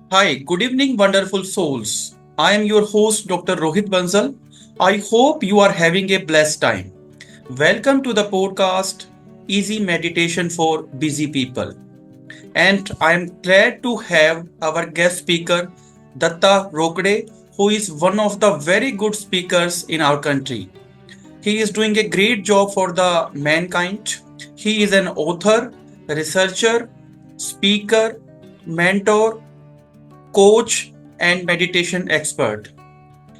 Hi, good evening, wonderful souls. I am your host, Dr. Rohit Bansal. I hope you are having a blessed time. Welcome to the podcast Easy Meditation for Busy People. And I am glad to have our guest speaker, Datta Rokde, who is one of the very good speakers in our country. He is doing a great job for the mankind. He is an author, researcher, speaker, mentor, coach, and meditation expert.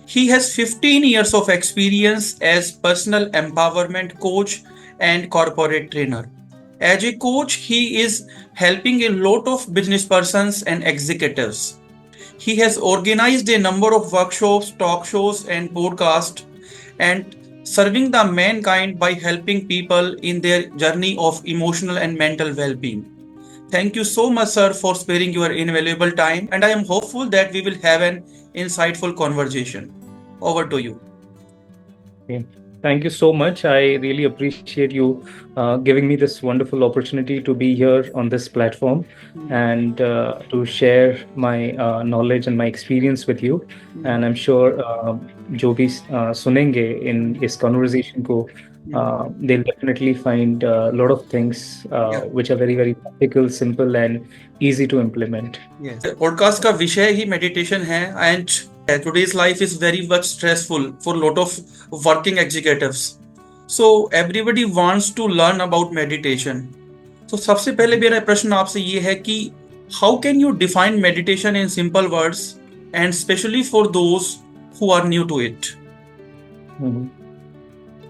He has 15 years of experience as personal empowerment coach and corporate trainer. As a coach, he is helping a lot of business persons and executives. He has organized a number of workshops, talk shows, and podcasts and serving the mankind by helping people in their journey of emotional and mental well being. Thank you so much, sir, for sparing your invaluable time, and I am hopeful that we will have an insightful conversation. Over to you. Okay. Thank you so much. I really appreciate you giving me this wonderful opportunity to be here on this platform and to share my knowledge and my experience with you. And I'm sure जो भी सुनेंगे in इस conversation को they'll definitely find a lot of things Yeah. which are very, very practical, simple, and easy to implement. Yes. Podcast का विषय ही meditation है and today's life is very much stressful for lot of working executives. So everybody wants to learn about meditation. So सबसे पहले मेरा प्रश्न आपसे ये है कि how can you define meditation in simple words and especially for those who are new to it? हम्म।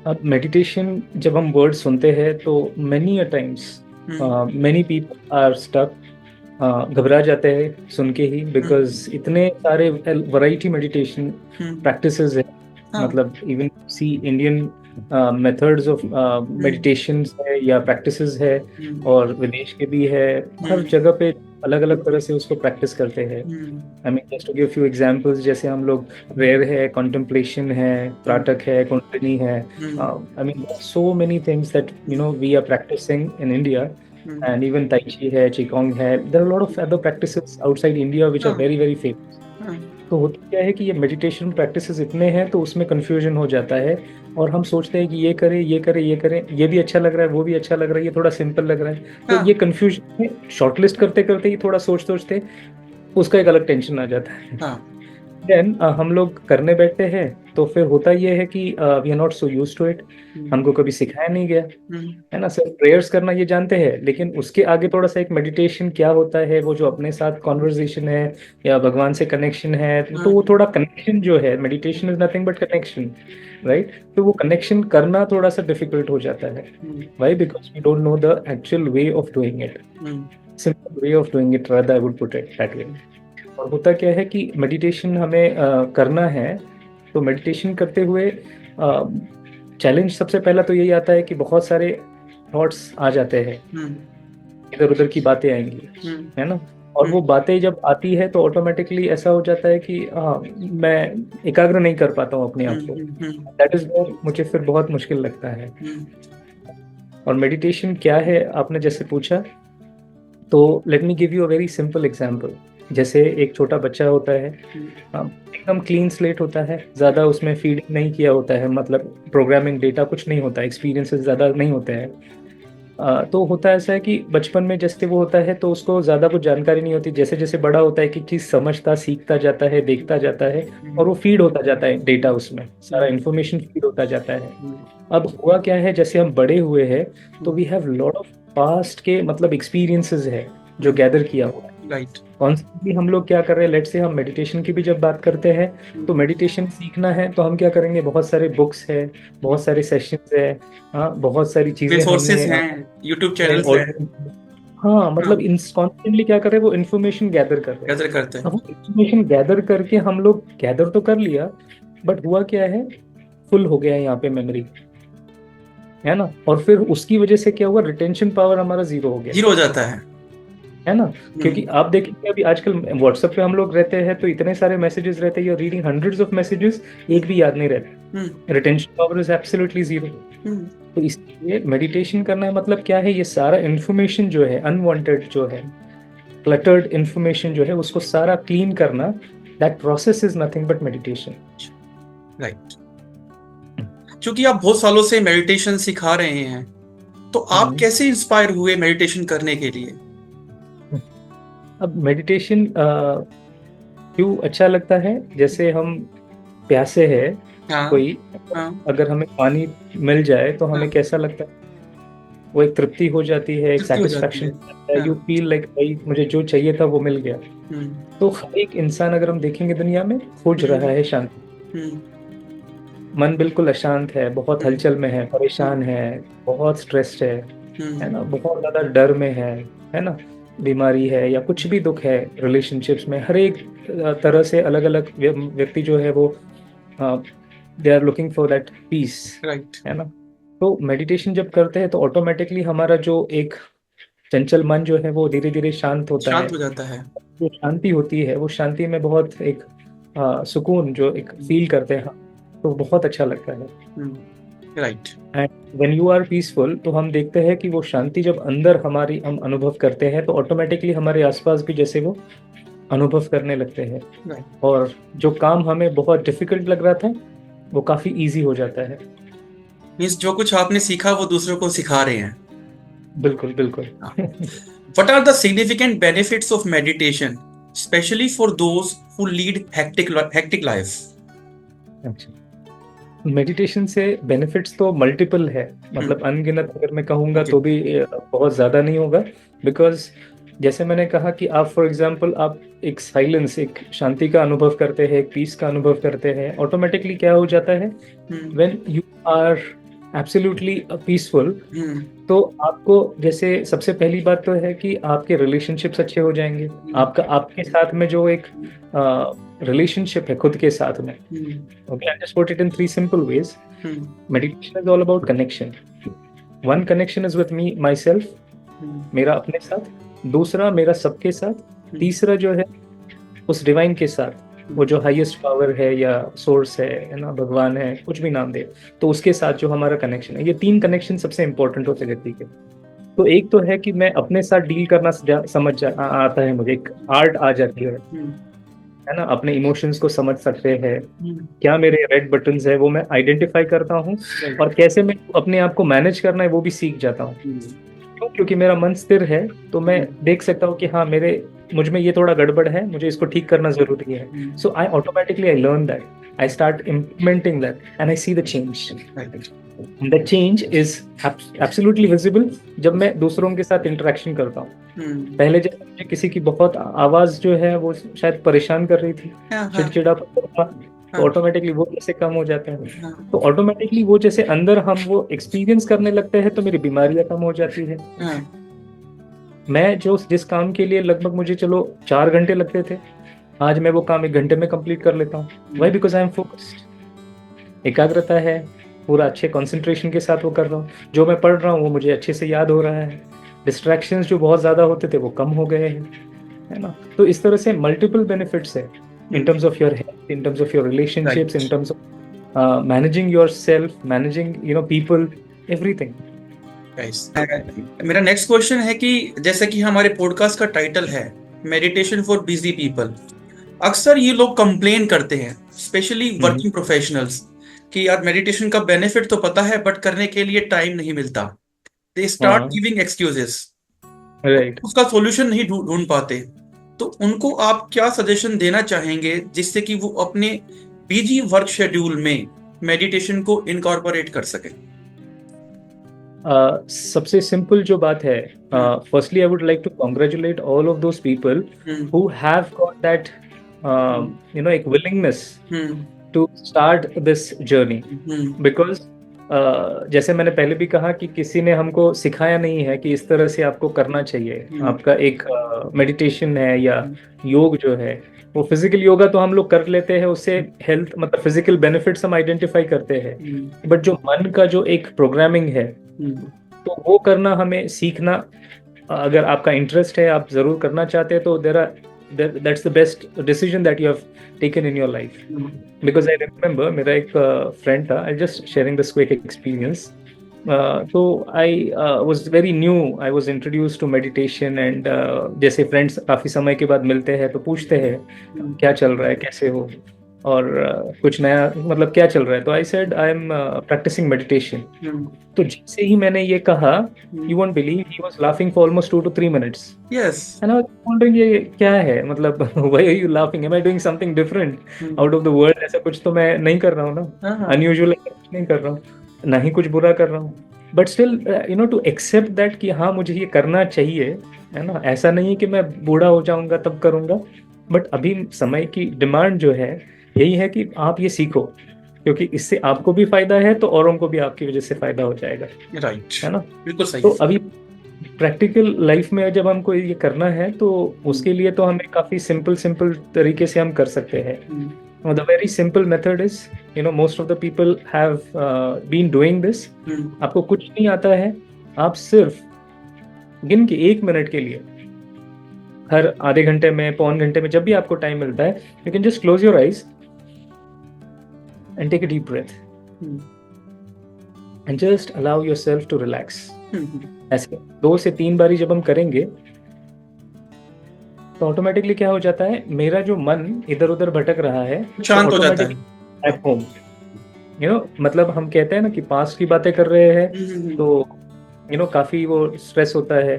अब meditation जब हम वर्ड सुनते हैं तो many a times many people are stuck घबरा जाते हैं सुन के ही बिकॉज इतने सारे वैरायटी मेडिटेशन प्रैक्टिसेस है मतलब even see Indian methods of meditation है या प्रैक्टिसेस है और विदेश के भी है हर जगह पे अलग अलग तरह से उसको प्रैक्टिस करते हैं I mean just to give few examples जैसे हम लोग रेयर है कॉन्टेम्पलेशन है त्राटक है कुंडलिनी है I mean so many things that you know we are practising in India and even Tai Chi hai, Qigong hai. There are a lot of other practices outside India which are very very famous. तो होता क्या है कि ये meditation practices इतने हैं तो उसमें कंफ्यूजन हो जाता है और हम सोचते हैं कि ये करें ये करें ये करें ये भी अच्छा लग रहा है वो भी अच्छा लग रहा है ये थोड़ा सिंपल लग रहा है तो ये कंफ्यूजन में शॉर्टलिस्ट करते करते ही थोड़ा सोचते उसका एक अलग टेंशन आ जाता है देन हम लोग करने बैठते हैं तो फिर होता ये है कि we are not so use to it हमको कभी सिखाया नहीं गया है ना सिर्फ प्रेयर्स करना ये जानते हैं लेकिन उसके आगे थोड़ा सा एक मेडिटेशन क्या होता है वो जो अपने साथ कॉन्वर्जेशन है या भगवान से कनेक्शन है तो वो थोड़ा कनेक्शन जो है meditation is nothing but connection right तो वो कनेक्शन करना थोड़ा सा डिफिकल्ट हो जाता है why because we don't know the actual way of doing it simple way of doing it rather I would put it that way और होता क्या है कि मेडिटेशन हमें करना है तो मेडिटेशन करते हुए चैलेंज सबसे पहला तो यही आता है कि बहुत सारे थॉट्स आ जाते हैं इधर उधर की बातें आएंगी है ना और वो बातें जब आती है तो ऑटोमेटिकली ऐसा हो जाता है कि मैं एकाग्र नहीं कर पाता हूँ अपने आप को दैट इज मुझे फिर बहुत मुश्किल लगता है और मेडिटेशन क्या है आपने जैसे पूछा तो let me give you a very simple example जैसे एक छोटा बच्चा होता है एकदम क्लीन स्लेट होता है ज़्यादा उसमें फीडिंग नहीं किया होता है मतलब प्रोग्रामिंग डेटा कुछ नहीं होता एक्सपीरियंसेस ज़्यादा नहीं होते हैं तो होता ऐसा है कि बचपन में जैसे वो होता है तो उसको ज़्यादा कुछ जानकारी नहीं होती जैसे जैसे बड़ा होता है कि चीज़ समझता सीखता जाता है देखता जाता है और वो फीड होता जाता है डेटा उसमें सारा इन्फॉर्मेशन फीड होता जाता है अब हुआ क्या है जैसे हम बड़े हुए हैं तो we have lot of past के मतलब एक्सपीरियंसेस है जो गैदर किया हुआ है राइट कॉन्स्टेंटली हम लोग क्या कर रहे हैं लेट से हम मेडिटेशन की भी जब बात करते हैं तो मेडिटेशन सीखना है तो हम क्या करेंगे बहुत सारे बुक्स है बहुत सारे सेशंस है हाँ बहुत सारी चीजें रिसोर्सेज हमने हैं यूट्यूब चैनल्स हैं हाँ मतलब कॉन्स्टेंटली क्या कर रहे हैं वो इन्फॉर्मेशन गैदर कर रहे हैं गैदर करते हैं अब वो इन्फॉर्मेशन गैदर करके हम लोग गैदर तो कर लिया बट हुआ क्या है फुल हो गया है यहाँ पे मेमोरी है ना और फिर उसकी वजह से क्या हुआ रिटेंशन पावर हमारा जीरो हो गया जीरो हो जाता है ना क्योंकि आप देखेंगे अभी आजकल व्हाट्सएप पे हम लोग रहते हैं तो इतने सारे मैसेजेस रहते हैं रीडिंग हंड्रेड्स ऑफ मैसेजेस एक भी याद नहीं रहते retention power is absolutely zero तो इसलिए मेडिटेशन करना है मतलब क्या है ये सारा इन्फॉर्मेशन जो है अनवांटेड जो है क्लटर्ड इंफॉर्मेशन जो है उसको सारा क्लीन करना, that process is nothing but meditation. Right. क्योंकि आप बहुत सालों से मेडिटेशन सिखा रहे हैं, तो आप कैसे इंस्पायर हुए मेडिटेशन करने के लिए? अब मेडिटेशन क्यों अच्छा लगता है, जैसे हम प्यासे हैं हाँ, कोई, हाँ, अगर हमें पानी मिल जाए तो हमें हाँ, कैसा लगता है, वो एक तृप्ति हो जाती है, एक तृप्ति हो जाती सेटिस्फैक्शन है। है, यू हाँ, फील लाइक भाई मुझे जो चाहिए था वो मिल गया। हम्म, तो हर एक इंसान अगर हम देखेंगे दुनिया में खोज रहा हम्म, है शांति। हम्म, मन बिल्कुल अशांत है, बहुत हम्म, हलचल में है, परेशान हम्म, है, बहुत स्ट्रेस्ड है ना, हम्म, बहुत ज्यादा डर में है ना, बीमारी है या कुछ भी दुख है रिलेशनशिप्स में, हर एक तरह से अलग अलग व्यक्ति जो है वो they are looking for that peace, right. है ना। तो मेडिटेशन जब करते हैं तो ऑटोमेटिकली हमारा जो एक चंचल मन जो है वो धीरे धीरे शांत होता है। शांत हो जाता है। जो शांति होती है वो शांति में बहुत एक सुकून जो एक फील करते हैं, तो बहुत अच्छा लगता है। Right. And when you are peaceful तो हम देखते हैं कि वो शांति जब अंदर हमारी हम अनुभव करते हैं तो ऑटोमेटिकली हमारे आसपास भी जैसे वो अनुभव करने लगते हैं, राइट। और जो काम हमें बहुत डिफिकल्ट लग रहा था वो काफी इजी हो जाता है। मीन्स जो कुछ आपने सीखा वो दूसरों को सिखा रहे हैं। बिल्कुल बिल्कुल। What are the significant benefits of meditation, especially for those who lead hectic life? अच्छा, मेडिटेशन से बेनिफिट्स तो मल्टीपल है, मतलब अनगिनत अगर मैं कहूँगा ओके। तो भी बहुत ज़्यादा नहीं होगा। बिकॉज जैसे मैंने कहा कि आप फॉर एग्जांपल आप एक साइलेंस, एक शांति का अनुभव करते हैं, एक पीस का अनुभव करते हैं, ऑटोमेटिकली क्या हो जाता है, when you are absolutely peaceful, तो आपको जैसे सबसे पहली बात तो है कि आपके रिलेशनशिप्स अच्छे हो जाएंगे। आपका आपके साथ में जो एक रिलेशनशिप है खुद के साथ में, okay, I just put it in 3 simple ways. Meditation is all about connection. One connection is with me my self, मेरा अपने साथ, दूसरा मेरा सबके साथ, तीसरा जो है उस डिवाइन के साथ, वो जो हाईएस्ट पावर है या सोर्स है ना, भगवान है, कुछ भी नाम दे, तो उसके साथ जो हमारा कनेक्शन है। ये 3 कनेक्शन सबसे इंपॉर्टेंट होते हैं व्यक्ति के। तो एक तो है कि मैं अपने साथ डील करना आता है, मुझे एक आर्ट आ जाती है ना, अपने इमोशंस को समझ सकते हैं, क्या मेरे रेड बटन्स है वो मैं आइडेंटिफाई करता हूँ, और कैसे मैं अपने आप को मैनेज करना है वो भी सीख जाता हूँ। क्यों? क्योंकि मेरा मन स्थिर है, तो मैं देख सकता हूँ कि हाँ मुझ में ये थोड़ा गड़बड़ है, मुझे इसको ठीक करना जरूरी है। So I automatically I learn that, I start implementing that and I see the change. The change is absolutely visible जब मैं दूसरों के साथ इंटरेक्शन करता हूँ। पहले जैसे मुझे किसी की बहुत आवाज जो है वो शायद परेशान कर रही थी, चिड़चिड़ा था, तो ऑटोमेटिकली वो जैसे कम हो जाते हैं, तो ऑटोमेटिकली वो जैसे अंदर हम वो एक्सपीरियंस करने लगते हैं, तो मेरी बीमारियां कम हो जाती है। मैं जिस काम के लिए लगभग मुझे चलो 4 घंटे लगते थे, आज मैं वो काम 1 घंटे में कंप्लीट कर लेता हूँ। Why? Because I am focused, एकाग्रता है, पूरा अच्छे कंसंट्रेशन के साथ वो कर रहा हूँ, जो मैं पढ़ रहा हूँ वो मुझे अच्छे से याद हो रहा है, डिस्ट्रैक्शंस जो बहुत ज्यादा होते थे वो कम हो गए हैं, है ना। तो इस तरह से मल्टीपल बेनिफिट्स है in terms of your health, in terms of your relationships, in terms of managing yourself, managing people, everything. मेरा नेक्स्ट क्वेश्चन है कि जैसे कि हमारे पॉडकास्ट का टाइटल है मेडिटेशन फॉर बिजी पीपल, अक्सर ये लोग कंप्लेन करते हैं, स्पेशली वर्किंग प्रोफेशनल्स, कि यार मेडिटेशन का बेनिफिट तो पता है बट करने के लिए टाइम नहीं मिलता। They start giving excuses, right. उसका सॉल्यूशन नहीं ढूंढ पाते। तो उनको आप क्या सजेशन देना चाहेंगे जिससे कि वो अपने बिजी वर्क शेड्यूल में मेडिटेशन को इनकॉर्पोरेट कर सके? सबसे सिंपल जो बात है, firstly I would like to congratulate all of those people who have got that एक willingness to start this journey. Because जैसे मैंने पहले भी कहा कि किसी ने हमको सिखाया नहीं है कि इस तरह से आपको करना चाहिए। आपका एक मेडिटेशन है या योग जो है, वो फिजिकल योगा तो हम लोग कर लेते हैं, उससे हेल्थ मतलब फिजिकल बेनिफिट्स हम आइडेंटिफाई करते हैं, बट जो मन का जो एक प्रोग्रामिंग है, तो वो करना हमें सीखना, अगर आपका इंटरेस्ट है, आप जरूर करना चाहते हैं, तो that's the best decision that you have taken in your life. Because I remember मेरा एक फ्रेंड था, I just sharing this quick experience. तो I was very new, I was introduce to meditation and जैसे friends काफ़ी समय के बाद मिलते हैं तो पूछते हैं क्या चल रहा है, कैसे हो, और कुछ नया मतलब क्या चल रहा है, तो I said I am practising meditation. तो जैसे ही मैंने ये कहा, you won't believe, he was laughing for almost 2 to 3 minutes। Yes. And I was wondering ये क्या है, मतलब why are you laughing, am I doing something different out of the world, ऐसा कुछ तो मैं नहीं कर रहा हूँ ना, अनयूजुअल कुछ नहीं कर रहा हूँ, ना ही कुछ बुरा कर रहा हूँ, but still to accept that कि हाँ मुझे ये करना चाहिए, है ना, ऐसा नहीं है कि मैं बूढ़ा हो जाऊंगा तब करूंगा, बट अभी समय की डिमांड जो है यही है कि आप ये सीखो, क्योंकि इससे आपको भी फायदा है तो औरों को भी आपकी वजह से फायदा हो जाएगा, राइट, है ना। बिल्कुल सही तो है। अभी प्रैक्टिकल लाइफ में जब हमको ये करना है तो उसके लिए तो हमें काफी सिंपल सिंपल तरीके से हम कर सकते हैं। The very simple method is, most of the people have been doing this. आपको कुछ नहीं आता है, आप सिर्फ गिन के 1 मिनट के लिए, हर आधे घंटे में, पौन घंटे में, जब भी आपको टाइम मिलता है, you can just close your eyes and take a deep breath and just allow yourself to relax। ऐसे 2 से 3 बारी जब हम करेंगे तो ऑटोमेटिकली क्या हो जाता है, मेरा जो मन इधर उधर भटक रहा है शांत हो जाता है। एट होम, मतलब हम कहते हैं ना कि पास्ट की बातें कर रहे हैं तो काफी वो स्ट्रेस होता है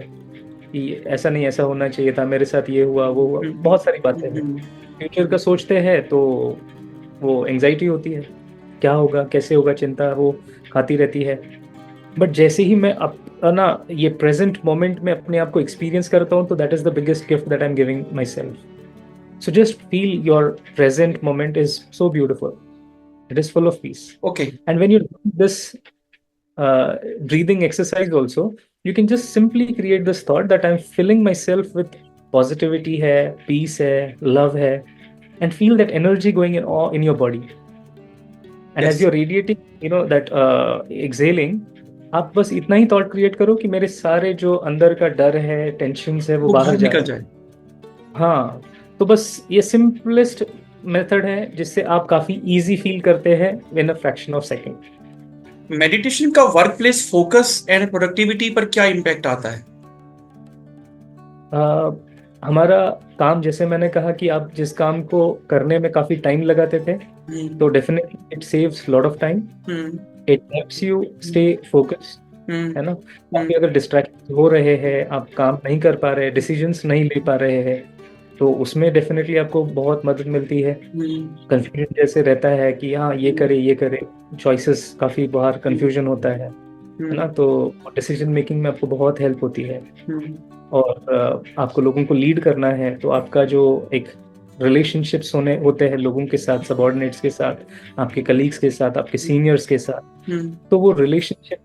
कि ऐसा नहीं, ऐसा होना चाहिए था, मेरे साथ ये हुआ वो हुआ, बहुत सारी बातें हैं। फ्यूचर का सोचते हैं तो वो एंजाइटी होती है, क्या होगा कैसे होगा, चिंता वो खाती रहती है। बट जैसे ही मैं अपना ये प्रेजेंट मोमेंट में अपने आप को एक्सपीरियंस करता हूँ तो that is the biggest gift that I am giving my self. So just feel your present moment is so beautiful, it is full of peace. Okay. And when you do this breathing exercise also, you can just simply create this thought that I'm filling myself with positivity है, peace है, love है, and feel that energy going in your body, and Yes. as you're radiating that exhaling, आप बस इतना ही thought create करो कि मेरे सारे जो अंदर का डर है, टेंशन है, वो बाहर निकल जाए। हाँ, तो बस ये सिंपलेस्ट मेथड है जिससे आप काफी इजी फील करते हैं in a fraction of second. Meditation का work place focus and productivity पर क्या इम्पैक्ट आता है? हमारा काम, जैसे मैंने कहा कि आप जिस काम को करने में काफी टाइम लगाते थे, तो definitely it saves lot of time, it helps you stay focused, है ना। काफी अगर डिस्ट्रैक्ट हो रहे हैं, आप काम नहीं कर पा रहे, डिसीजंस नहीं ले पा रहे हैं, तो उसमें डेफिनेटली आपको बहुत मदद मिलती है। कंफ्यूजन जैसे रहता है कि हाँ ये करे, चॉइसेस काफी बाहर कंफ्यूजन होता है ना, तो डिसीजन मेकिंग में आपको बहुत हेल्प होती है। और आपको लोगों को लीड करना है तो आपका जो एक रिलेशनशिप्स होते हैं लोगों के साथ, सबऑर्डिनेट्स के साथ, आपके कलीग्स के साथ, आपके सीनियर्स के साथ, तो वो रिलेशनशिप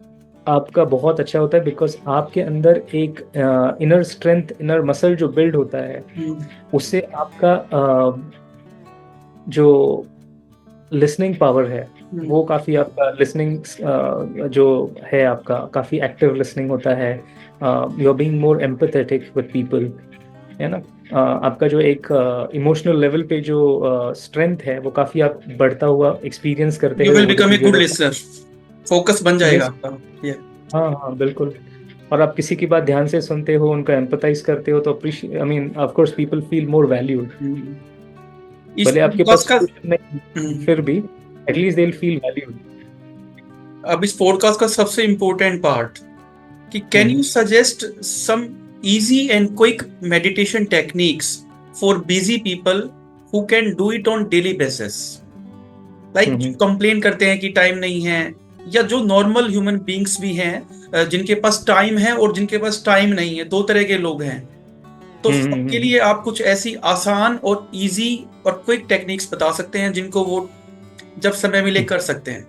आपका बहुत अच्छा होता है, बिकॉज आपके अंदर एक इनर स्ट्रेंथ, इनर मसल जो बिल्ड होता है, उससे आपका जो लिसनिंग पावर है वो काफ़ी, आपका लिसनिंग जो है आपका काफ़ी एक्टिव लिसनिंग होता है, you are being more empathetic with people, है ना। आपका जो एक इमोशनल लेवल पे जो स्ट्रेंथ है वो काफ़ी आप बढ़ता हुआ एक्सपीरियंस करते हैं। You will become a good listener, focus बन जाएगा आपका। हाँ हाँ बिल्कुल। और आप किसी की बात ध्यान से सुनते हो, उनका एम्पैथाइज करते हो, तो appreciate, I mean of course people feel more valued. भले आपके पास नहीं, फिर भी at least they will feel valued. अब इस पॉडकास्ट का सबसे इम्पोर्टेंट पार्ट कि can you suggest some easy and quick meditation techniques for busy people who can do it on daily basis, like complain करते हैं कि टाइम नहीं है, या जो नॉर्मल ह्यूमन बीइंग्स भी हैं जिनके पास टाइम है और जिनके पास टाइम नहीं है, 2 तरह के लोग हैं। तो सबके लिए आप कुछ ऐसी आसान और इजी और क्विक टेक्निक्स बता सकते हैं जिनको वो जब समय मिले कर सकते हैं?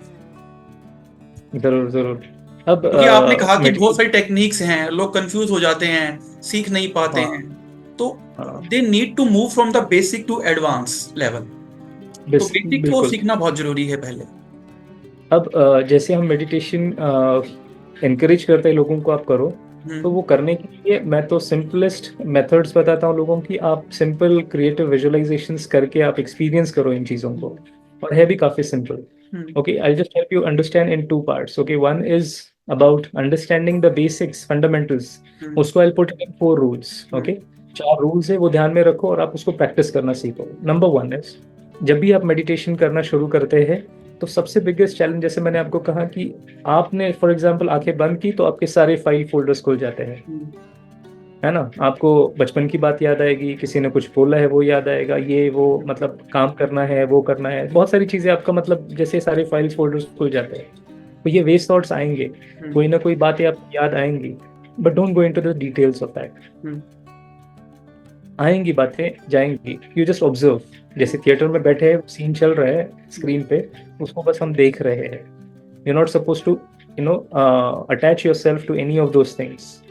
जरूर जरूर। अब क्योंकि आपने कहा कि बहुत सारी टेक्निक्स हैं, लोग कंफ्यूज हो जाते हैं, सीख नहीं पाते हैं, तो they need to move from the basic to advance level, तो बेसिक को सीखना बहुत जरूरी है पहले। अब जैसे हम मेडिटेशन एनकरेज करते हैं लोगों को आप करो, तो वो करने के लिए मैं तो सिंपलेस्ट मेथड्स बताता हूँ लोगों की। आप सिंपल क्रिएटिव विजुअलाइजेशंस करके आप एक्सपीरियंस करो इन चीज़ों को, और है भी काफ़ी simple. Okay, I'll just help you understand in 2 parts. Okay, one is about understanding the basics, fundamentals, उसको I'll put in 4 rules. Okay, 4 rules है, वो ध्यान में रखो और आप उसको प्रैक्टिस करना सीखो. नंबर 1 is, जब भी आप मेडिटेशन करना शुरू करते हैं तो सबसे बिगेस्ट चैलेंज, जैसे मैंने आपको कहा कि आपने फॉर एग्जांपल आंखें बंद की तो आपके सारे फाइल फोल्डर्स खुल जाते हैं, है ना. आपको बचपन की बात याद आएगी, किसी ने कुछ बोला है वो याद आएगा, ये वो मतलब काम करना है, वो करना है, बहुत सारी चीजें आपका मतलब जैसे सारे फाइल्स फोल्डर्स खुल जाते हैं. तो ये वेस्ट थॉट्स आएंगे, कोई ना कोई बातें आपको याद आएंगी, but don't go into the details of that. आएंगी बातें, जाएंगी, यू जस्ट ऑब्जर्व. जैसे थिएटर में बैठे हैं, सीन चल रहा है स्क्रीन पे, उसको बस हम देख रहे हैं. You not suppose to attach yourself to any of those things.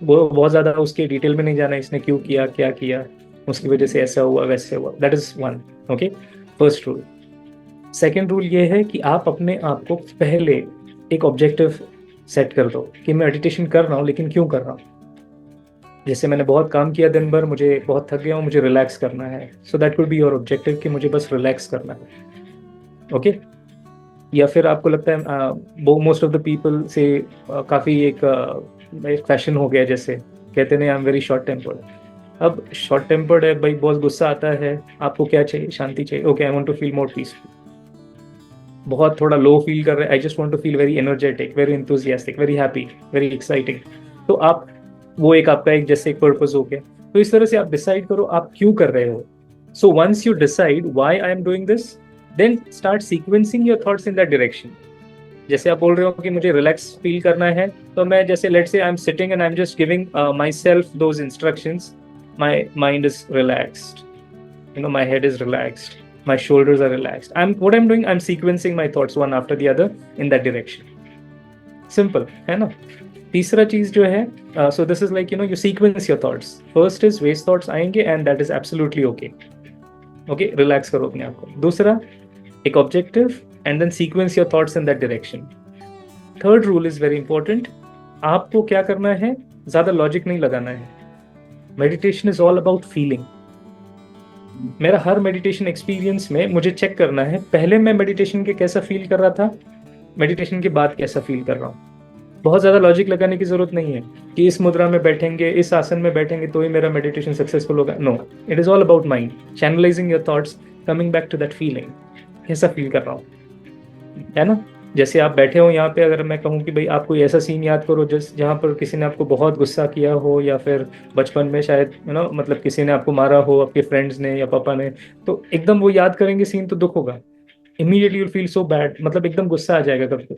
वो बहुत ज्यादा उसके डिटेल में नहीं जाना, इसने क्यों किया, क्या किया, उसकी वजह से ऐसा हुआ वैसे हुआ. That is one. Okay, first rule. Second rule ये है कि आप अपने आप को पहले एक ऑब्जेक्टिव सेट कर दो कि मैं मेडिटेशन कर रहा हूँ, लेकिन क्यों कर रहा हूँ. जैसे मैंने बहुत काम किया दिन भर, मुझे बहुत थक गया हूँ, मुझे रिलैक्स करना है. So that could be your objective कि मुझे बस रिलैक्स करना है. ओके. या फिर आपको लगता है मोस्ट ऑफ द पीपल से काफ़ी एक फैशन हो गया, जैसे कहते हैं आई एम वेरी शॉर्ट टेम्पर्ड. अब शॉर्ट टेम्पर्ड है भाई, बहुत गुस्सा आता है, आपको क्या चाहिए, शांति चाहिए. Okay, I want to feel more peaceful. बहुत थोड़ा लो फील कर रहे हैं, I just want to feel very energetic, very enthusiastic, very happy, very exciting. तो आप वो एक आपका एक जैसे एक पर्पस हो गया. तो इस तरह से आप डिसाइड करो आप क्यों कर रहे हो. So once you decide why I am doing this, then start sequencing your thoughts in that direction. जैसे आप बोल रहे हो कि मुझे रिलैक्स फील करना है, तो मैं जैसे let's say I am sitting and I am just giving my self those instructions. My mind is relaxed, my head is relaxed, my shoulders are relaxed. What I'm doing, I'm sequencing my thoughts one after the other in that direction. Simple, है ना. तीसरा चीज जो है, so this is like you sequence your thoughts. First is waste thoughts आएंगे and that is absolutely okay. Okay, relax करो अपने आप को. दूसरा, एक objective and then sequence your thoughts in that direction. Third rule is very important. आपको क्या करना है, ज्यादा लॉजिक नहीं लगाना है. Meditation is all about feeling. मेरा हर मेडिटेशन एक्सपीरियंस में मुझे चेक करना है, पहले मैं मेडिटेशन के कैसा फील कर रहा था, मेडिटेशन के बाद कैसा फील कर रहा हूँ. बहुत ज़्यादा लॉजिक लगाने की जरूरत नहीं है कि इस मुद्रा में बैठेंगे, इस आसन में बैठेंगे तो ही मेरा मेडिटेशन सक्सेसफुल होगा. No, it is all about mind, channelising your thoughts, coming back to that feeling. कैसा फील कर रहा हूँ, है ना. जैसे आप बैठे हो यहाँ पे, अगर मैं कहूँ कि भाई आप कोई ऐसा सीन याद करो जहाँ पर किसी ने आपको बहुत गुस्सा किया हो, या फिर बचपन में शायद मतलब किसी ने आपको मारा हो, आपके फ्रेंड्स ने या पापा ने, तो एकदम वो याद करेंगे सीन तो दुख होगा. Immediately you feel so bad, मतलब एकदम गुस्सा आ जाएगा कभी.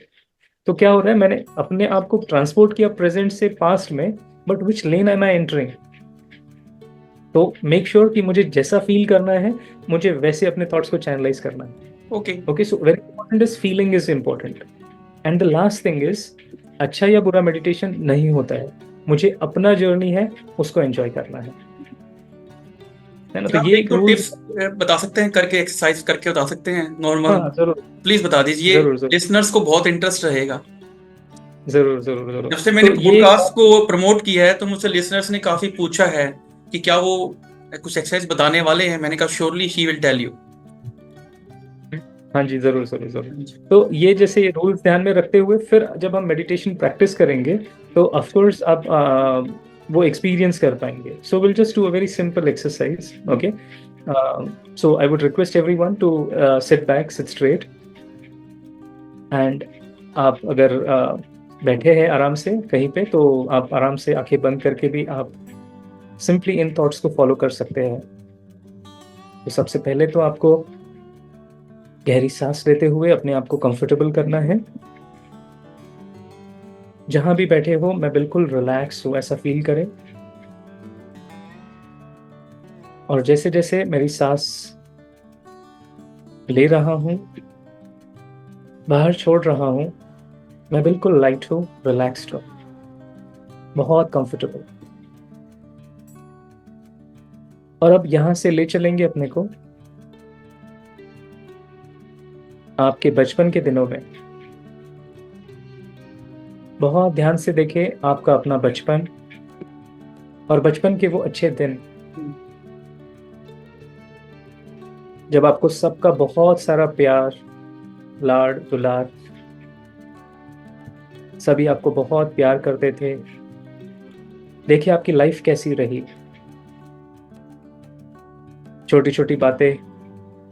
तो क्या हो रहा है, मैंने अपने आप को ट्रांसपोर्ट किया प्रेजेंट से पास्ट में, but which lane am I entering. तो मेक श्योर कि मुझे जैसा फील करना है, मुझे वैसे अपने थॉट्स को चैनलाइज करना है. Okay, so very important is feeling is important. And the last thing is, अच्छा या बुरा मेडिटेशन नहीं होता है, मुझे अपना जर्नी है उसको एंजॉय करना है ना. तो ये एक टिप्स बता सकते हैं, करके एक्सरसाइज करके बता सकते हैं नॉर्मल. हाँ, जरूर प्लीज बता दीजिए, लिसनर्स को बहुत इंटरेस्ट रहेगा. जरूर जरूर जरूर. जब से मैंने पॉडकास्ट को प्रमोट किया है तो मुझसे लिसनर्स ने काफी पूछा है कि क्या वो कुछ एक्सरसाइज बताने वाले हैं. मैंने कहा surely she will tell you. हाँ जी, जरूर जरूर जरूर. तो ये जैसे ये रूल्स ध्यान में रखते हुए फिर जब हम मेडिटेशन प्रैक्टिस करेंगे तो ऑफ कोर्स आप वो एक्सपीरियंस कर पाएंगे. So will just do a very simple exercise. Okay, so I would request everyone to sit back, sit straight, and आप अगर बैठे हैं आराम से कहीं पे, तो आप आराम से आंखें बंद करके भी आप सिंपली इन थॉट्स को फॉलो कर सकते हैं. तो सबसे पहले तो आपको गहरी सांस लेते हुए अपने आप को कंफर्टेबल करना है. जहां भी बैठे हो मैं बिल्कुल रिलैक्स हूं ऐसा फील करें. और जैसे जैसे मेरी सांस ले रहा हूं, बाहर छोड़ रहा हूं, मैं बिल्कुल लाइट हूं, रिलैक्स्ड हूं, बहुत कंफर्टेबल. और अब यहां से ले चलेंगे अपने को आपके बचपन के दिनों में. बहुत ध्यान से देखें आपका अपना बचपन और बचपन के वो अच्छे दिन जब आपको सबका बहुत सारा प्यार, लाड़ दुलार सभी आपको बहुत प्यार करते थे। देखिए आपकी लाइफ कैसी रही। छोटी छोटी बातें,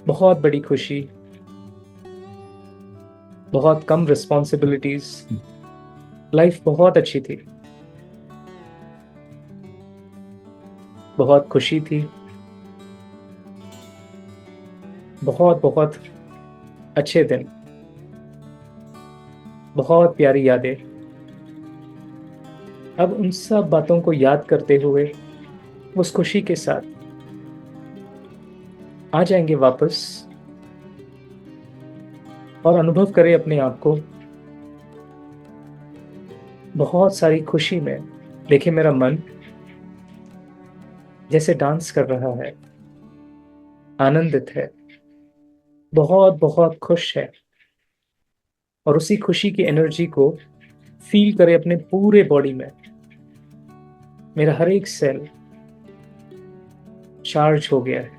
बहुत बड़ी खुशी, बहुत कम रिस्पॉन्सिबिलिटीज, लाइफ बहुत अच्छी थी, बहुत खुशी थी, बहुत बहुत अच्छे दिन, बहुत प्यारी यादें। अब उन सब बातों को याद करते हुए उस खुशी के साथ आ जाएंगे वापस और अनुभव करें अपने आप को बहुत सारी खुशी में। देखिए मेरा मन जैसे डांस कर रहा है, आनंदित है, बहुत बहुत खुश है, और उसी खुशी की एनर्जी को फील करें अपने पूरे बॉडी में। मेरा हर एक सेल चार्ज हो गया है,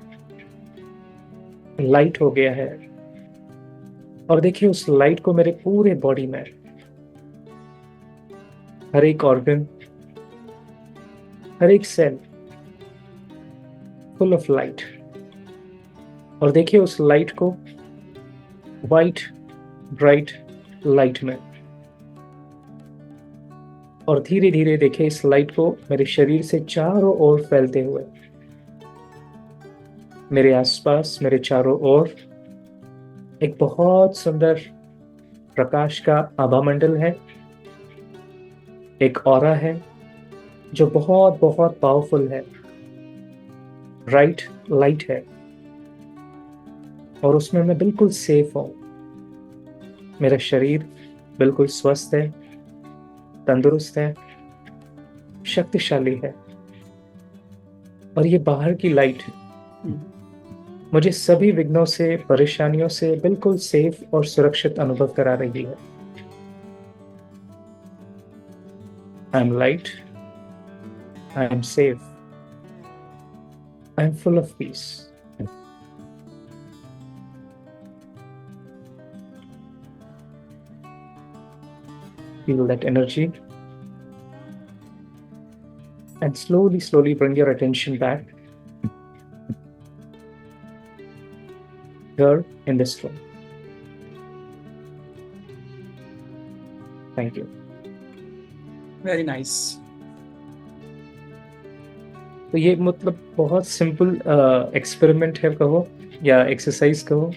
लाइट हो गया है, और देखिए उस लाइट को मेरे पूरे बॉडी में, हर एक ऑर्गन, हर एक सेल फुल ऑफ लाइट। और देखिए उस लाइट को वाइट ब्राइट लाइट में, और धीरे धीरे देखिए इस लाइट को मेरे शरीर से चारों ओर फैलते हुए। मेरे आसपास, मेरे चारों ओर एक बहुत सुंदर प्रकाश का आभा मंडल है, एक ऑरा है जो बहुत बहुत पावरफुल है, ब्राइट लाइट है, और उसमें मैं बिल्कुल सेफ हूं। मेरा शरीर बिल्कुल स्वस्थ है, तंदुरुस्त है, शक्तिशाली है, और ये बाहर की लाइट मुझे सभी विघ्नों से, परेशानियों से बिल्कुल सेफ और सुरक्षित अनुभव करा रही है। I am light, I am safe, I am full of peace. Feel that energy and slowly bring your attention back here in this room. Thank you. Very nice. तो ये मतलब बहुत सिंपल एक्सपेरिमेंट है कहो, या एक्सरसाइज कहो,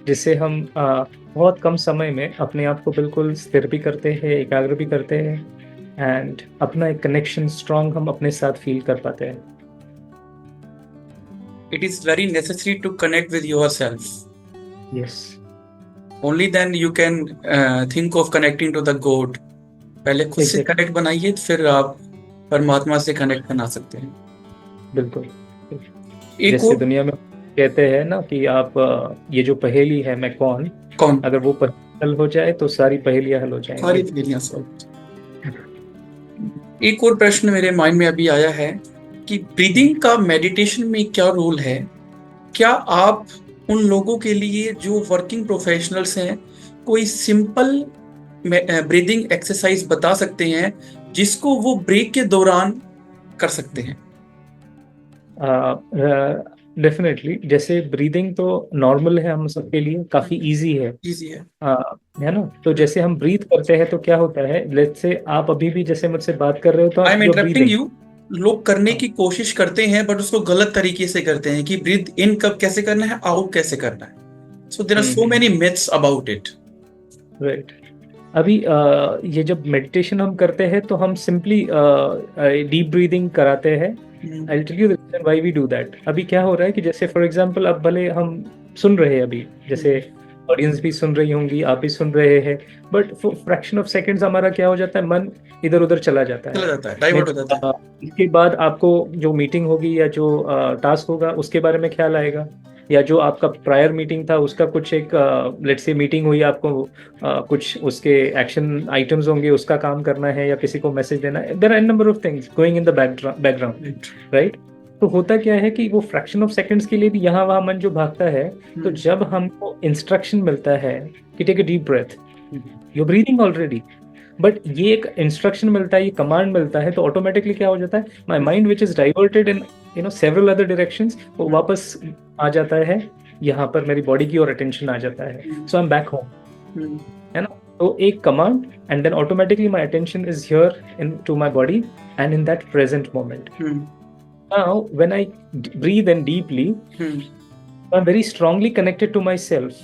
जिससे हम बहुत कम समय में अपने आप को बिल्कुल स्थिर भी करते हैं, एकाग्र भी करते हैं, एंड अपना एक कनेक्शन स्ट्रांग हम अपने साथ फील कर पाते हैं। It is very necessary to connect with yourself. Yes, Only then you can think of connecting to the God. पहले खुद से Exactly. कनेक्ट बनाइए, फिर आप परमात्मा से कनेक्ट बना सकते हैं। बिल्कुल। एक जैसे और दुनिया में कहते हैं ना कि आप ये जो पहेली है मैं कौन, कौन, अगर वो हल हो जाए तो सारी पहेलियां हल हो सारी जाएंगी। पहेलियां सॉल्व। एक और प्रश्न मेरे माइंड में अभी आया है कि ब्रीदिंग का मेडिटेशन में क्या रोल है? क्या आप उन लोगों के लिए जो वर्किंग प्रोफेशनल्स हैं कोई सिंपल ब्रीदिंग एक्सरसाइज बता सकते हैं जिसको वो ब्रेक के दौरान कर सकते हैं? डेफिनेटली, जैसे ब्रीदिंग तो नॉर्मल है, हम सबके लिए काफी इजी है। इजी है। है ना? तो जैसे हम ब्रीथ करते हैं तो क्या होता है, लेट्स से आप अभी भी जैसे मुझसे बात कर रहे हो तो I am you're interrupting breathing। You. लोग करने की कोशिश करते हैं बट उसको गलत तरीके से करते हैं कि ब्रीथ इन कब कैसे करना है, आउट कैसे करना है। So there are so many myths about it. Right. अभी ये जब मेडिटेशन हम करते हैं तो हम सिंपली डीप ब्रीदिंग कराते हैं। I tell you the reason why we do that. अभी क्या हो रहा है कि जैसे फॉर एग्जांपल अब भले हम सुन रहे हैं अभी, जैसे ऑडियंस भी सुन रही होंगी, आप भी सुन रहे हैं, बट फ्रैक्शन ऑफ सेकंड्स हमारा क्या हो जाता है, मन इधर उधर चला जाता चला है, जाता है, डाइवर्ट हो जाता है। इसके बाद आपको जो मीटिंग होगी या जो टास्क होगा उसके बारे में ख्याल आएगा, या जो आपका प्रायर मीटिंग था उसका कुछ एक लेट्स से मीटिंग हुई, आपको कुछ उसके एक्शन आइटम्स होंगे, उसका काम करना है या किसी को मैसेज देना है। There are number of things going in the background, right? तो होता क्या है कि वो फ्रैक्शन ऑफ सेकंड्स के लिए भी यहाँ वहाँ मन जो भागता है, तो जब हमको इंस्ट्रक्शन मिलता है कि take a deep breath, you breathing already, but ये एक इंस्ट्रक्शन मिलता है, ये कमांड मिलता है, तो ऑटोमेटिकली क्या हो जाता है, my mind which is diverted in several other directions, वो वापस आ जाता है यहाँ पर, मेरी बॉडी की ओर अटेंशन आ जाता है, so I am back home, है ना। तो एक command and then automatically my attention is here in to my body and in that present moment. Now when I breathe in deeply, I am very strongly connected to my self,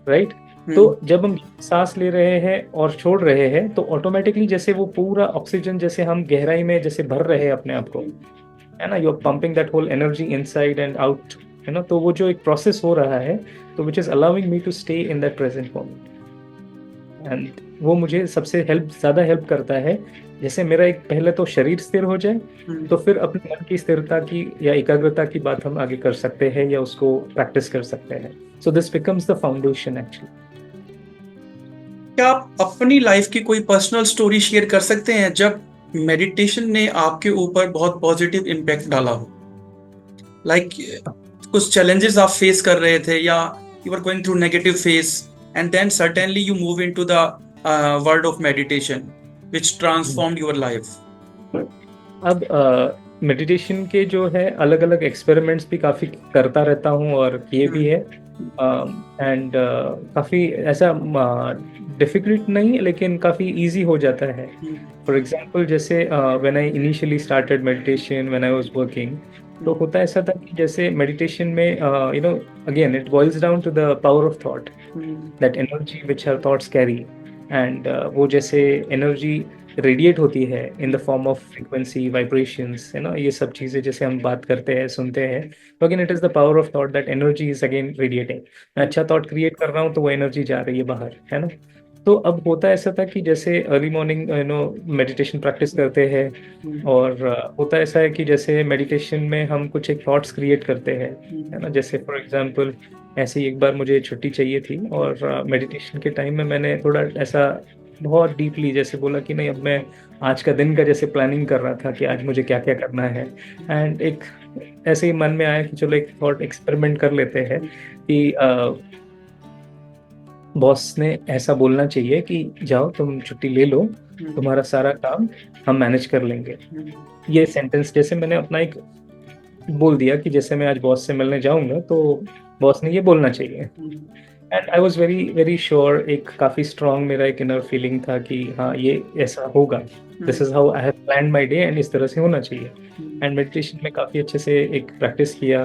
right. तो जब हम सांस ले रहे हैं और छोड़ रहे हैं, तो ऑटोमेटिकली जैसे वो पूरा ऑक्सीजन जैसे हम गहराई में जैसे भर रहे हैं अपने आप को, है ना, you are pumping that whole energy inside and out, है ना। तो वो जो एक प्रोसेस हो रहा है, तो which is allowing me to stay in that present moment, and वो मुझे सबसे ज़्यादा हेल्प करता है। जैसे मेरा एक पहले तो शरीर स्थिर हो जाए, तो फिर अपने मन की स्थिरता की या एकाग्रता की बात हम आगे कर सकते हैं या उसको प्रैक्टिस कर सकते हैं। So this becomes the foundation actually. क्या आप अपनी लाइफ की कोई पर्सनल स्टोरी शेयर कर सकते हैं जब मेडिटेशन ने आपके ऊपर बहुत पॉजिटिव इम्पैक्ट डाला हो? लाइक कुछ चैलेंजेस आप फेस कर रहे थे, या you are going through negative phase, and then certainly you move into the world of meditation which transformed your life. अब मेडिटेशन के जो है अलग अलग एक्सपेरिमेंट्स भी काफ़ी करता रहता हूँ और किए भी है, एंड काफ़ी ऐसा डिफिकल्ट नहीं लेकिन काफ़ी इजी हो जाता है। फॉर एग्जांपल जैसे when I initially started meditation when I was working, तो होता ऐसा था कि जैसे मेडिटेशन में again it boils down to the power of thought, that energy which our thoughts carry, and वो जैसे एनर्जी रेडिएट होती है in the form of frequency, vibrations, है ना, ये सब चीज़ें जैसे हम बात करते हैं, सुनते हैं, तो again it is the power of thought, that energy is again radiating. मैं अच्छा थॉट क्रिएट कर रहा हूँ तो वो एनर्जी जा रही है बाहर, है ना। तो अब होता ऐसा था कि जैसे अर्ली मॉर्निंग मेडिटेशन प्रैक्टिस करते हैं, और होता ऐसा है कि जैसे मेडिटेशन में हम कुछ एक थॉट्स क्रिएट करते हैं, है ना। जैसे फॉर एग्जांपल ऐसे ही एक बार मुझे छुट्टी चाहिए थी, और मेडिटेशन के टाइम में मैंने थोड़ा ऐसा बहुत डीपली जैसे बोला कि नहीं, अब मैं आज का दिन का जैसे प्लानिंग कर रहा था कि आज मुझे क्या क्या करना है, एंड एक ऐसे ही मन में आया कि चलो एक थॉट एक्सपेरिमेंट कर लेते हैं कि बॉस ने ऐसा बोलना चाहिए कि जाओ तुम छुट्टी ले लो, तुम्हारा सारा काम हम मैनेज कर लेंगे। ये सेंटेंस जैसे मैंने अपना एक बोल दिया कि जैसे मैं आज बॉस से मिलने जाऊंगा तो बॉस ने ये बोलना चाहिए, and I was very very sure, एक काफ़ी स्ट्रांग मेरा एक इनर फीलिंग था कि हाँ ये ऐसा होगा, this is how I have planned my day and इस तरह से होना चाहिए। एंड मेडिटेशन में काफ़ी अच्छे से एक प्रैक्टिस किया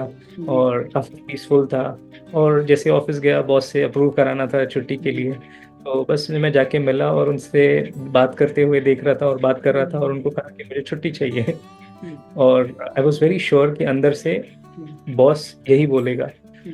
और काफ़ी पीसफुल था, और जैसे ऑफिस गया, बॉस से अप्रूव कराना था छुट्टी के लिए, तो बस मैं जाके मिला और उनसे बात करते हुए देख रहा था और बात कर रहा था, और उनको कहा कि मुझे छुट्टी चाहिए, और आई वॉज वेरी श्योर कि अंदर से बॉस यही बोलेगा,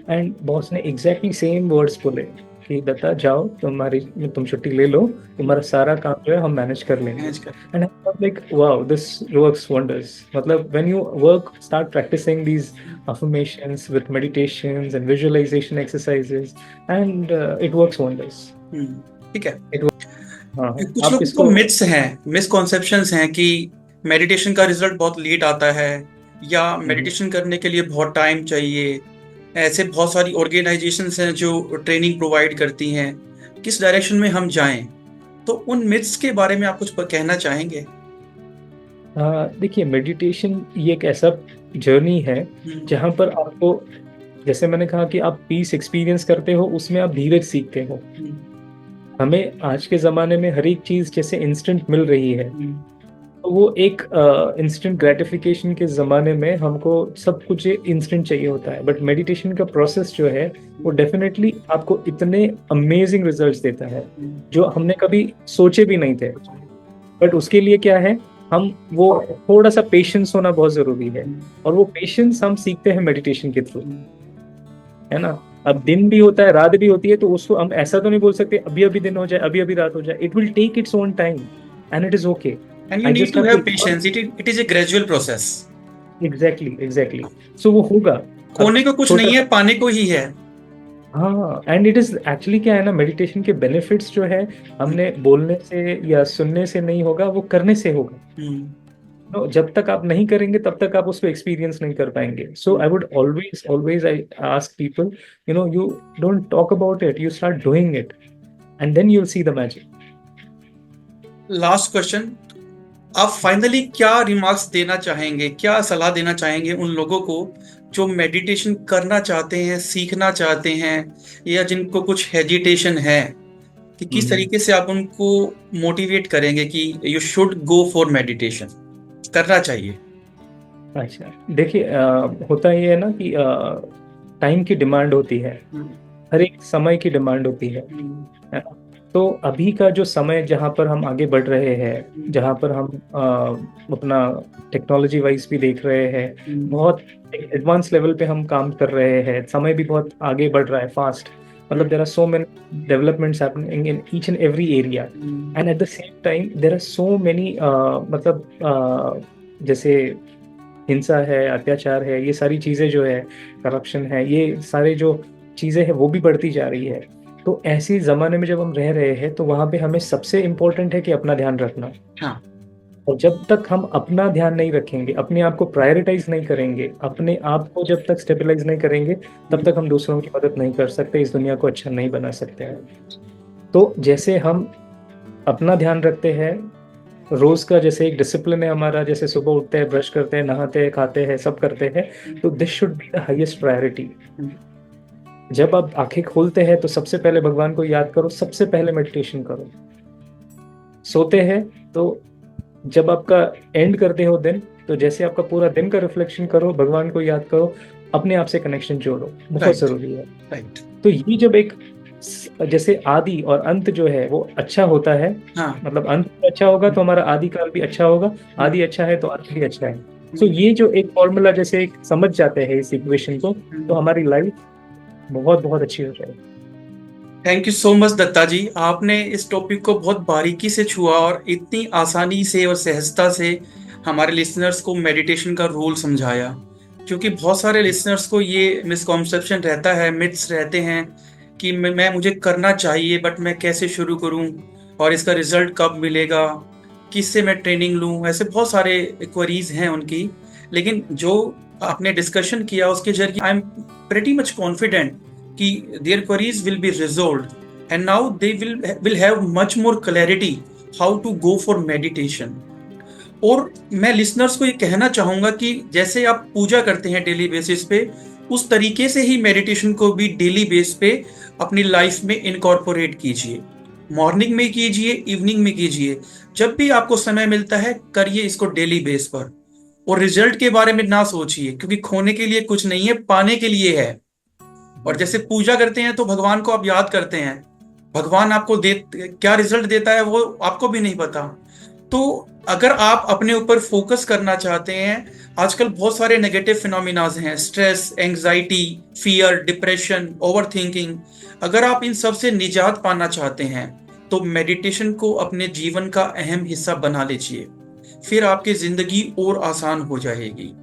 एंड बॉस ने एग्जैक्टली सेम वर्ड्स बोले कि दत्ता जाओ, तुम छुट्टी ले लो, तुम्हारा सारा काम जो है हम मैनेज कर लेंगे। And I was like wow, this works wonders. मतलब when you start practising these affirmations with meditations and visualization exercises, and it works wonders. ठीक है। हाँ, कुछ आप लोग इसको को मिथ्स हैं, मिसकॉन्सेप्शंस हैं कि मेडिटेशन का रिजल्ट बहुत लेट आता है, या मेडिटेशन करने के लिए बहुत टाइम चाहिए। ऐसे बहुत सारी ऑर्गेनाइजेशंस हैं जो ट्रेनिंग प्रोवाइड करती हैं, किस डायरेक्शन में हम जाएं? तो उन मिथ्स के बारे में आप कुछ कहना चाहेंगे? देखिए, मेडिटेशन ये एक ऐसा जर्नी है जहाँ पर आपको, जैसे मैंने कहा कि आप पीस एक्सपीरियंस करते हो, उसमें आप धीरज सीखते हो। हमें आज के ज़माने में हर एक चीज़ जैसे इंस्टेंट मिल रही है, तो वो एक इंस्टेंट ग्रेटिफिकेशन के ज़माने में हमको सब कुछ इंस्टेंट चाहिए होता है, बट मेडिटेशन का प्रोसेस जो है वो डेफिनेटली आपको इतने अमेजिंग रिजल्ट्स देता है जो हमने कभी सोचे भी नहीं थे। बट उसके लिए क्या है, हम वो थोड़ा सा पेशेंस होना बहुत ज़रूरी है, और वो पेशेंस हम सीखते हैं मेडिटेशन के थ्रू, है ना। अब दिन भी होता है, रात भी होती है, तो उसको हम ऐसा तो नहीं बोल सकते अभी अभी दिन हो जाए, अभी अभी रात हो जाए। It will take its own time and it is okay, and you need to have patience. It is a gradual process. Exactly. So वो होगा, खोने को कुछ नहीं है, पाने को ही है। हाँ, एंड इट इज एक्चुअली क्या है ना, मेडिटेशन के बेनिफिट्स जो है हमने बोलने से या सुनने से नहीं होगा, वो करने से होगा। तो जब तक आप नहीं करेंगे तब तक आप उसको एक्सपीरियंस नहीं कर पाएंगे। So I would always I ask people, you don't talk about it, you start doing it, and then you will see the magic. Last question, आप फाइनली क्या रिमार्क्स देना चाहेंगे, क्या सलाह देना चाहेंगे उन लोगों को जो मेडिटेशन करना चाहते हैं, सीखना चाहते हैं, या जिनको कुछ हेजिटेशन है, कि किस तरीके से आप उनको मोटिवेट करेंगे कि you should go for meditation, करना चाहिए? अच्छा, देखिए, होता ये है ना कि टाइम की डिमांड होती है, हर एक समय की डिमांड होती है ना? तो अभी का जो समय जहाँ पर हम आगे बढ़ रहे हैं, जहाँ पर हम अपना टेक्नोलॉजी वाइज भी देख रहे हैं, बहुत एडवांस लेवल पे हम काम कर रहे हैं, समय भी बहुत आगे बढ़ रहा है, फास्ट। मतलब there are so many developments happening in each and every area, and at the same time there are so many, मतलब जैसे हिंसा है, अत्याचार है, ये सारी चीज़ें जो है, करप्शन है, ये सारे जो चीज़ें हैं वो भी बढ़ती जा रही है। तो ऐसे ज़माने में जब हम रह रहे हैं तो वहाँ पे हमें सबसे इम्पोर्टेंट है कि अपना ध्यान रखना। हाँ। और जब तक हम अपना ध्यान नहीं रखेंगे, अपने आप को प्रायोरिटाइज नहीं करेंगे, अपने आप को जब तक स्टेबलाइज नहीं करेंगे, तब तक हम दूसरों की मदद नहीं कर सकते, इस दुनिया को अच्छा नहीं बना सकते हैं। तो जैसे हम अपना ध्यान रखते हैं, रोज का जैसे एक डिसिप्लिन है हमारा, जैसे सुबह उठते हैं, ब्रश करते हैं, नहाते हैं, खाते हैं, सब करते हैं, तो this should be the highest priority. जब आप आंखें खोलते हैं तो सबसे पहले भगवान को याद करो, सबसे पहले मेडिटेशन करो। सोते हैं तो जब आपका एंड करते हो दिन, तो जैसे आपका पूरा दिन का रिफ्लेक्शन करो, भगवान को याद करो, अपने आप से कनेक्शन जोड़ो, बहुत Right. जरूरी है। राइट। तो ये जब एक जैसे आदि और अंत जो है वो अच्छा होता है, हाँ। मतलब अंत भी अच्छा होगा तो हमारा आदि काल भी अच्छा होगा, आदि अच्छा है तो अंत भी अच्छा है। तो ये जो एक फॉर्मूला जैसे एक समझ जाते हैं इस इक्वेशन को, तो हमारी लाइफ बहुत बहुत अच्छी हो जाएगी। Thank you so much Datta ji, आपने इस टॉपिक को बहुत बारीकी से छुआ और इतनी आसानी से और सहजता से हमारे लिसनर्स को मेडिटेशन का रोल समझाया। क्योंकि बहुत सारे लिसनर्स को ये मिसकॉन्सेप्शन रहता है, मिथ्स रहते हैं कि मुझे करना चाहिए, बट मैं कैसे शुरू करूं और इसका रिजल्ट कब मिलेगा, किससे मैं ट्रेनिंग लूं, ऐसे बहुत सारे क्वेरीज हैं उनकी। लेकिन जो आपने डिस्कशन किया उसके जरिए I am pretty much confident कि their queries will be resolved and now they will have much more clarity how to go for meditation. और मैं लिसनर्स को ये कहना चाहूंगा कि जैसे आप पूजा करते हैं डेली बेसिस पे, उस तरीके से ही मेडिटेशन को भी डेली बेस पे अपनी लाइफ में इनकॉर्पोरेट कीजिए। मॉर्निंग में कीजिए, इवनिंग में कीजिए, जब भी आपको समय मिलता है करिए इसको डेली बेस पर। और रिजल्ट के बारे में ना सोचिए, क्योंकि खोने के लिए कुछ नहीं है, पाने के लिए है। और जैसे पूजा करते हैं तो भगवान को आप याद करते हैं, भगवान आपको क्या रिजल्ट देता है वो आपको भी नहीं पता। तो अगर आप अपने ऊपर फोकस करना चाहते हैं, आजकल बहुत सारे नेगेटिव फिनोमिनाज हैं, stress, anxiety, fear, depression, overthinking. अगर आप इन सब से निजात पाना चाहते हैं तो मेडिटेशन को अपने जीवन का अहम हिस्सा बना लीजिए, फिर आपकी जिंदगी और आसान हो जाएगी,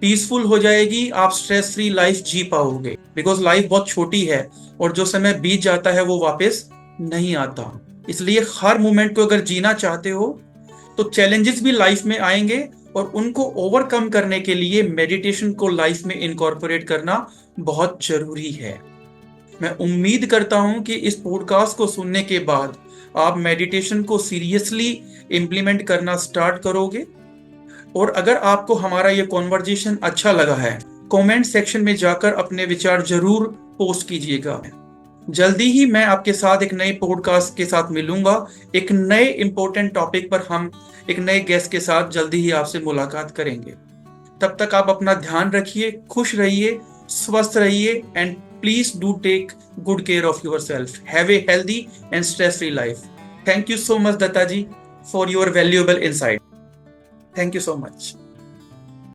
पीसफुल हो जाएगी, आप स्ट्रेस फ्री लाइफ जी पाओगे। बिकॉज लाइफ बहुत छोटी है और जो समय बीत जाता है वो वापस नहीं आता। इसलिए हर मोमेंट को अगर जीना चाहते हो तो चैलेंजेस भी लाइफ में आएंगे, और उनको ओवरकम करने के लिए मेडिटेशन को लाइफ में इनकॉर्पोरेट करना बहुत जरूरी है। मैं उम्मीद करता हूं कि इस पॉडकास्ट को सुनने के बाद आप मेडिटेशन को सीरियसली इम्प्लीमेंट करना स्टार्ट करोगे। और अगर आपको हमारा ये कॉन्वर्जेशन अच्छा लगा है, कमेंट सेक्शन में जाकर अपने विचार जरूर पोस्ट कीजिएगा। जल्दी ही मैं आपके साथ एक नए पॉडकास्ट के साथ मिलूंगा, एक नए इंपॉर्टेंट टॉपिक पर हम एक नए गेस्ट के साथ जल्दी ही आपसे मुलाकात करेंगे। तब तक आप अपना ध्यान रखिए, खुश रहिए, स्वस्थ रहिए, and please do take good care of yourself. Have a healthy and stress free life. Thank you so much Datta ji for your valuable insight. Thank you so much.